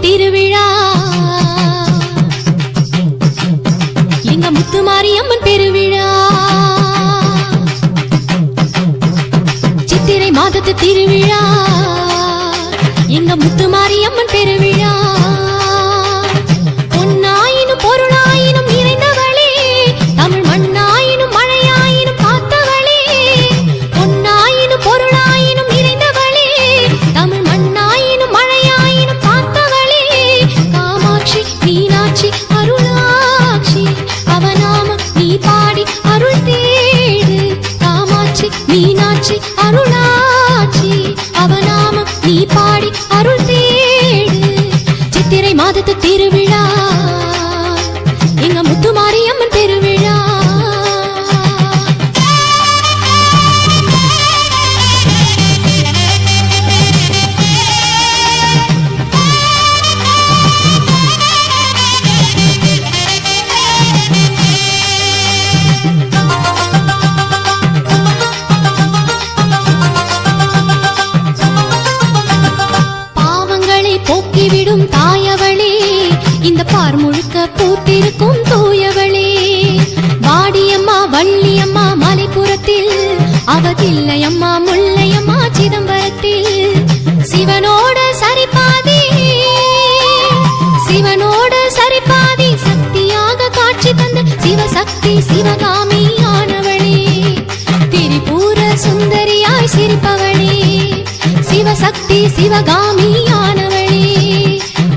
திருவிழா எங்க முத்துமாரியம்மன் பெருவிழா. சித்திரை மாதத்து திருவிழா எங்க முத்துமாரியம்மன் பெருவிழா. பொன்னாயினும் பொருளாயினும் நிறைந்தவளே, தமிழ் மண்ணாயினும் மழையாயினும் காத்தவளே. பொன்னாயினும் பொருளாயினும் நிறைந்தவளே, தமிழ் மண்ணாயினும் மழையாயினும் காத்தவளே. காமாட்சி மீனாட்சி அருளாட்சி அவநாமம் நீ பாடி அருள் தேடு. காமாட்சி மீனாட்சி அருளாட்சி அவநாமம் நீ பாடி அருள் தேடு. சித்திரை மாதத்து திருவிழா எங்க முத்துமாரியம்மன் பெருவிழா. போக்கிவிடும் தாயவளே, இந்த பார் முழுக்க பூத்திருக்கும் தூயவளே. வாடியம்மா வள்ளியம்மா மலைப்புறத்தில், அவதில்லையம்மா முல்லையம்மா சிதம்பரத்தில். சிவனோட சரிபாதி சிவனோட சரிபாதி சக்தியாக காட்சி தந்து சிவசக்தி சிவகாமி ஆனவளே. திரிபுர சுந்தரியாய் சிரிப்பவளே, சிவசக்தி சிவகாமி ஆனவளே.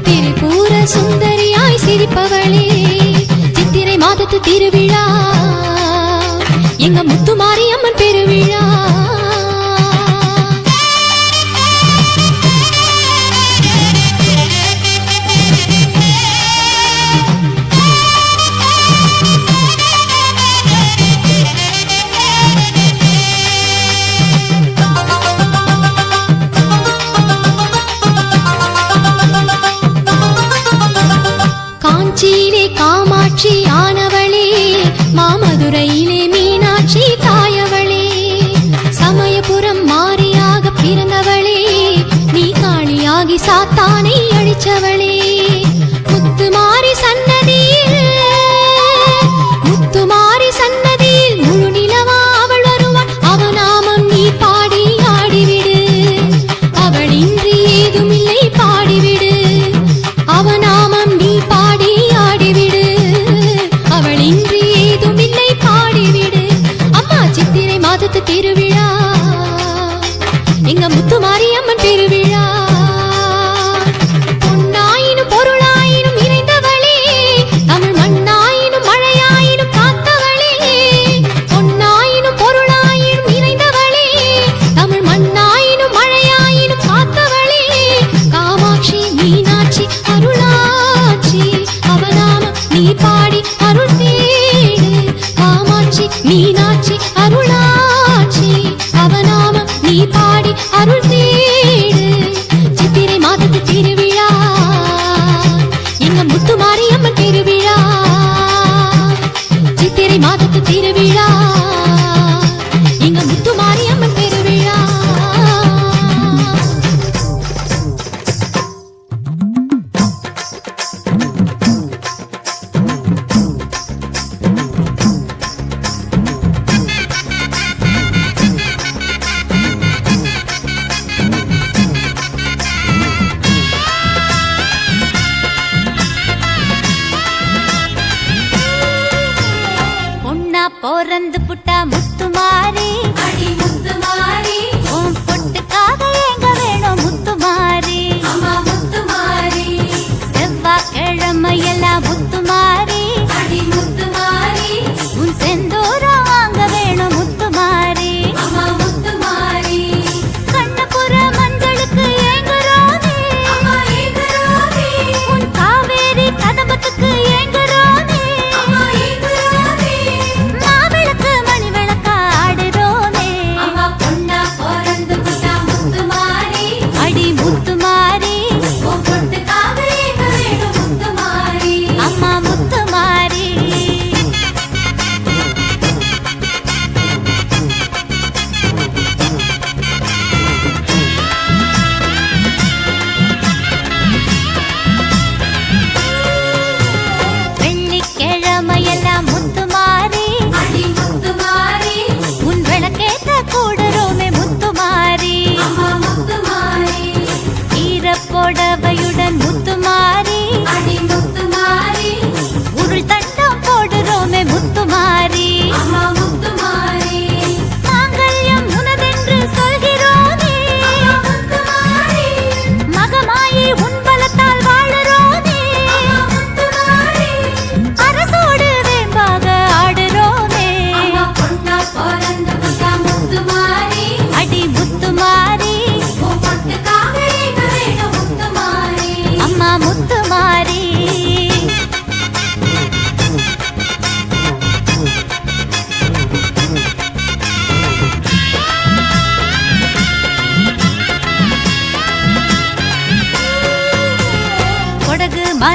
திரிபுர சுந்தரியாய் சிரிப்பவளே. சித்திரை மாதத்து திருவிழா எங்க முத்துமாரியம்மன் பெருவிழா. காஞ்சியிலே காமாட்சி ஆனவளே, மாமதுரையிலே மீனாட்சி தாயவளே. சமயபுரம் மாரியாக பிறந்தவளே, நீ காளியாகி சாத்தானை அழிச்சவளே. முத்துமாரி சன்னதியில் முத்துமாரி சன்னதியில் முழு நிலவா அவள் வருவாள். அவநாமம் நீ பாடி ஆடிவிடு. அவள் இன்றி ஏதுமில்லை பாடிவிடு. அவநாமம் நீ பாடி ஆடிவிடு. அவள் இன்றி ஏதுமில்லை பாடிவிடு. அம்மா சித்திரை மாதத்து திருவிழா எங்க முத்துமாரியம்மன் பெருவிழா. பொன்னாயினும் பொருளாயினும் நிறைந்தவளே, தமிழ் மண்ணாயினும் மழையாயினும் காத்தவளே. பொன்னாயினும் பொருளாயினும் நிறைந்தவளே, தமிழ் மண்ணாயினும் மழையாயினும் காத்தவளே. காமாட்சி மீனாட்சி அருளாட்சி அவநாமம் நீ பாடி அருள் தேடு. காமாட்சி மீனாட்சி அருளாட்சி அவநாமம் நீ பாடி அருள் தேடு. சித்திரை மாதத்து திருவிழா எங்க முத்துமாரியம்மன் பெருவிழா. சித்திரை மாதத்து திருவிழா எங்க முத்துமாரியம்மன் பெருவிழா. பொறந்து புட்டா முத்துமாரி, அடி முத்துமாரி, உன் பொட்டுக்காக எங்க வேணும் முத்துமாரி. அம்மா முத்துமாரி, செவ்வாய்க்கிழமையெல்லாம் முத்துமாரி, அடி முத்துமாரி, உன் செந்தூரம் வாங்க வேணும் முத்துமாரி. அம்மா முத்துமாரி, கண்ணபுர மஞ்சளுக்கு ஏங்குறோமே, அம்மா ஏங்குறோமே, உன் காவேரி கதம்பத்துக்கு ஏங்குறோமே. அம்மா ஏங்குறோமே, மாவிளக்கு மணி விளக்காடு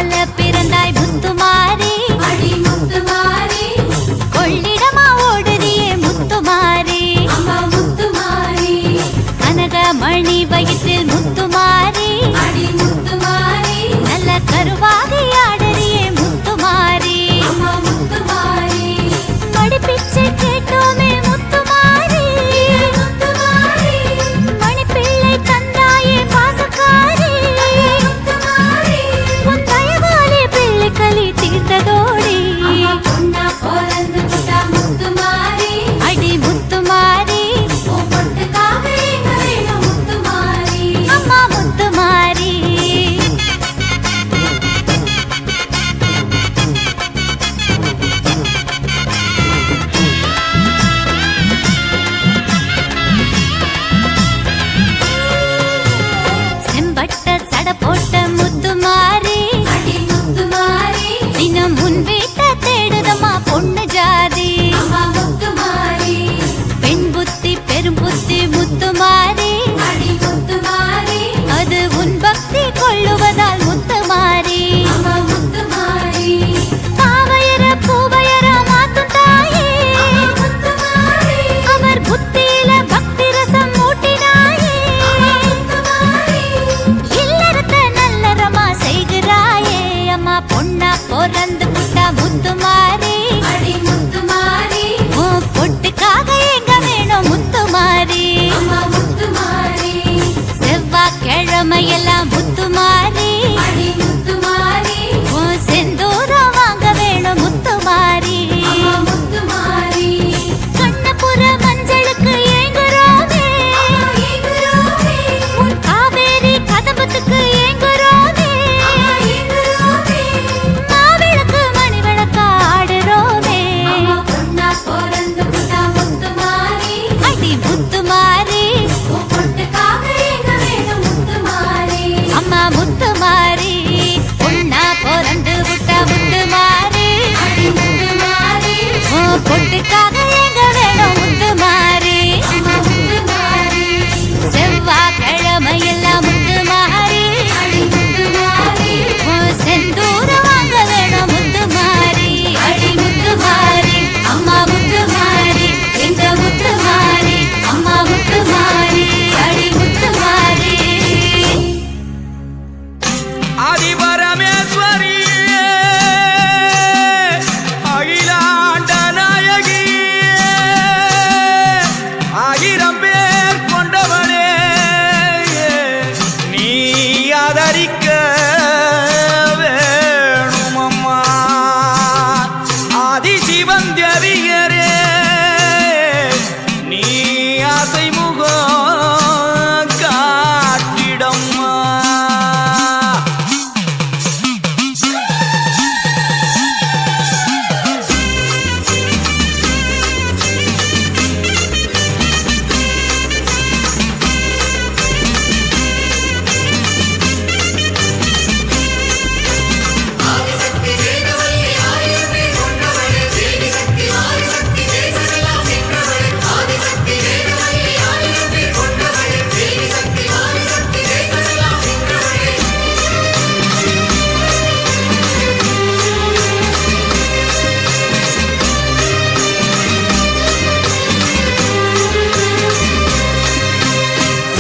பால பிறந்தாய் முத்துமாரி அடி முத்துமாரி கொள்ளிடமா ஓடுறியே முத்துமாரி அம்மா முத்துமாரி கனகமணி வயிற்றில் முத்துமாரி அடி முத்துமாரி நல்ல கருவாகி ஆடுறியே முத்துமாரி அம்மா முத்துமாரி மடிப்பிச்சை கேட்டோமே முத்துமாரி முத்துமாரி மணிப்பிள்ளை தந்தாயே பாசக்காரி முத்துமாரி உன் தயவாலே பிள்ளை களி தீர்த்ததோடி அம்மா பொண்ணா பிறந்து விட்டா முத்துமாரி அடி முத்துமாரி உன் பொட்டுக்காக எங்க வேணும் முத்துமாரி அம்மா முத்துமாரி செம்பட்ட சட போட்ட முத்துமாரி அடி முத்துமாரி தினம் முன் வீட்ட தேடுதம்மா பொண்ணு ஜாதி அம்மா முத்துமாரி பெண் புத்தி பெரும் புத்தி முத்துமாரி அடி முத்துமாரி அது உன் பக்தி கொள்ளுவதால் முத்துமாரி அம்மா முத்துமாரி பாவையர பூவையர மாத்தும் தாயே முத்துமாரி அவர் புத்தியில பக்தி ரசம் ஊட்டினாயே முத்துமாரி இல்லறத்த நல்லறமா செய்கிறாயே அம்மா பொண்ணா பிறந்து புட்டா முத்துமாரி அடி முத்துமாரி உன் பொட்டுக்காக எங்க வேணும் முத்துமாரி அம்மா முத்துமாரி செவ்வாய்க்கிழமையெல்லாம் முத்துமாரி அடி முத்துமாரி உன் செந்தூரம் வாங்க வேணும் முத்துமாரி அம்மா முத்துமாரி கண்ணபுர மஞ்சளுக்கு ஏங்குறோமே ஏங்குறோமே உன் காவேரி கதம்பத்துக்கு ஏங்குறோமே ஏங்குறோமே மாவிளக்கு மணி விளக்கா ஆடுறோமே அம்மா பொண்ணா பிறந்து விட்டா முத்துமாரி அடி முத்துமாரி உன் பொட்டுக்காக எங்க வேணும் முத்துமாரி அம்மா முத்துமாரி பொண்ணா பிறந்து விட்ட முத்துமாரி அடி முத்துமாரி உன் பொட்டுக்காக எங்க வேணும் முத்துமாரி அம்மா முத்துமாரி செவ்வாய்க்கிழமையெல்லாம் முத்துமாரி அடி முத்துமாரி உன் செந்தூரம் வாங்க வேணும் முத்துமாரி அடி முத்துமாரி அம்மா முத்துமாரி எங்க முத்துமாரி அம்மா முத்துமாரி அடி முத்துமாரி ஆதிபரமேஸ்வரி அகிலாண்ட நாயகி ஆயிரம் பேர் கொண்டவனே நீ ஆதரிக்க வேணுமம்மா ஆதிசிவந்தரியரே நீ ஆசை முகம் காட்டிடம்மா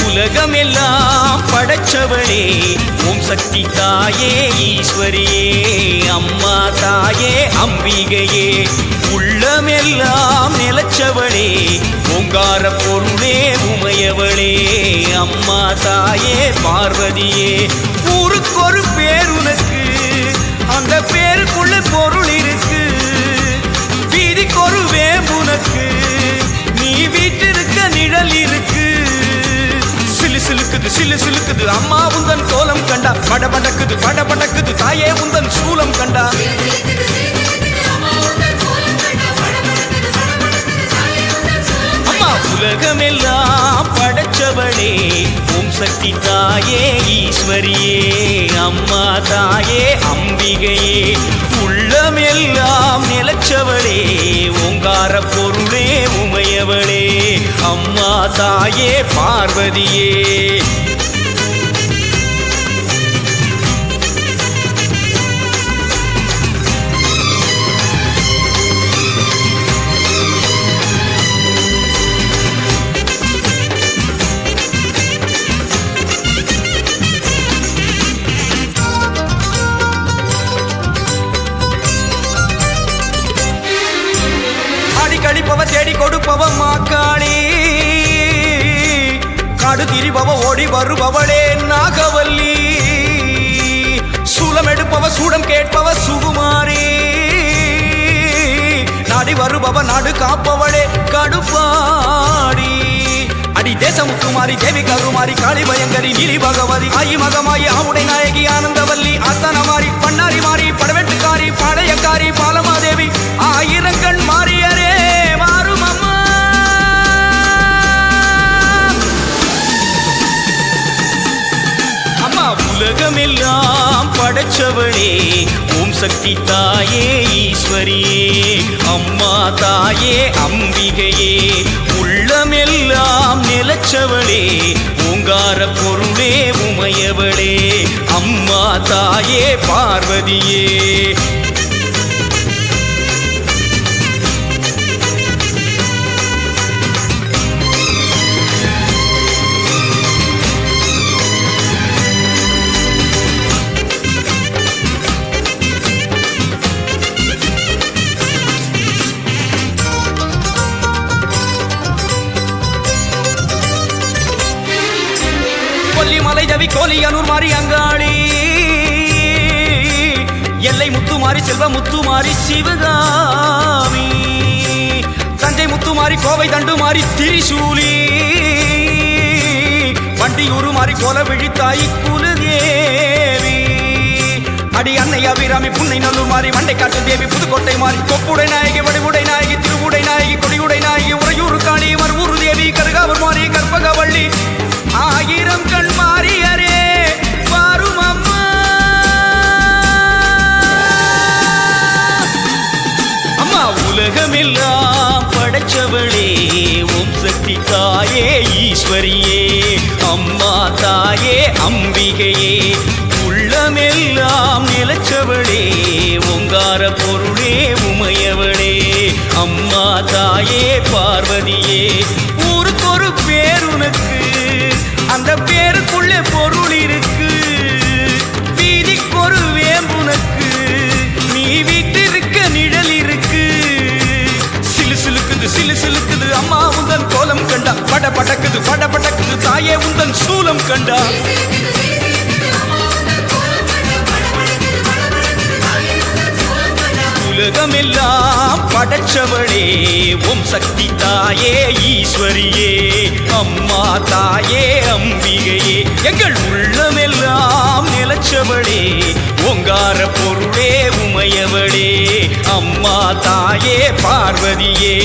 உலகமெல்லாம் படைச்சவளே ஓம் சக்தி தாயே ஈஸ்வரியே அம்மா தாயே அம்பிகையே உள்ளமெல்லாம் நிலச்சவளே ஓங்கார பொருளே உமையவளே அம்மா தாயே பார்வதியே ஊருக்கொரு பேர் உனக்கு அந்த பேருக்குள்ள பொருள் இருக்கு வீதிக்கொரு வேம்புனக்கு நீ வீட்டிருக்க நிழல் இருக்கு சிலு சிலுக்குது சிலு சிலுக்குது அம்மா உந்தன் கோலம் கண்டா படபடக்குது படபடக்குது தாயே உந்தன் சூலம் கண்டா அம்மா உலகமெல்லாம் படைச்சவளே ஓம் சக்தி தாயே ஈஸ்வரியே அம்மா தாயே அம்பிகையே உள்ளமெல்லாம் நிலச்சவளே ஓங்கார பொருளே உமையவளே அம்மா தாயே பார்வதியே காப்பவ மாக்காளி காடு திரிபவ ஓடி வருபவளே நாகவல்லி சூலம் எடுப்பவ சூடம் கேட்பவ சுகுமாரி நாடி வருபவ நாடு காப்பவளே கடுப்பாடி அடி தேசமுத்துமாரி தேவி கருமாரி காளி பயங்கரி நீலி பகவதி ஆயி மகமாயி ஆவுடை நாயகி ஆனந்தவல்லி ஆஸ்தானமாரி பண்ணாரி மாறி படவெட்டுக்காரி பாளையக்காரி பாலமாதேவி ஆயிரங்கண் மாறியரே மாறும் அம்மா அம்மா உலகமெல்லாம் படைச்சவளே ஓம் சக்தி தாயே ஈஸ்வரியே அம்மா தாயே அம்பிகையே உள்ளமெல்லாம் நிலச்சவளே ஓங்கார பொருளே உமையவளே அம்மா தாயே பார்வதியே கொல்லிமலை ஜவி கோலியனூர் மாறி அங்காளி எல்லை முத்துமாரி செல்வ முத்துமாரி சிவகாமி தஞ்சை முத்துமாரி கோவை தண்டுமாரி திரிசூலி வண்டியூரு மாறி கோல விழித்தாய் குலதேவி அடி அன்னை அபிராமி புன்னை நல்லூர் மாறி மண்டை காட்டு தேவி புதுக்கோட்டை மாறி கொப்புடை நாயகி வடிவுடை நாயகி திருவுடை நாயகி கொடியுடை நாயகி உறையூர் காளி மறுவூர் தேவி கருகாவூர் மாறி கற்பகவள்ளி ஆயிரம் கண் மாறியரே வாரும் அம்மா அம்மா உலகமெல்லாம் படைச்சவளே ஓம் சக்தி தாயே ஈஸ்வரியே அம்மா தாயே அம்பிகையே உள்ளமெல்லாம் நிலச்சவளே ஓங்கார பொருளே உமையவளே அம்மா தாயே பார்வதியே ஊருக்கொரு பேருனக்கு அந்த பேருக்குள்ளே பொருள் இருக்கு வீதிக்கொரு வேம்புனக்கு நீ வீட்டிருக்க நிழல் இருக்கு சிலு சிலுக்குது அம்மா உந்தன் கோலம் கண்டா பட படக்குது தாயே உந்தன் சூலம் கண்டா உலகமெல்லாம் படைச்சவளே ஓம் சக்தி தாயே ஈஸ்வரியே அம்மா தாயே அம்பிகையே எங்கள் உள்ளமெல்லாம் நிலச்சவளே ஓங்கார பொருளே உமையவளே அம்மா தாயே பார்வதியே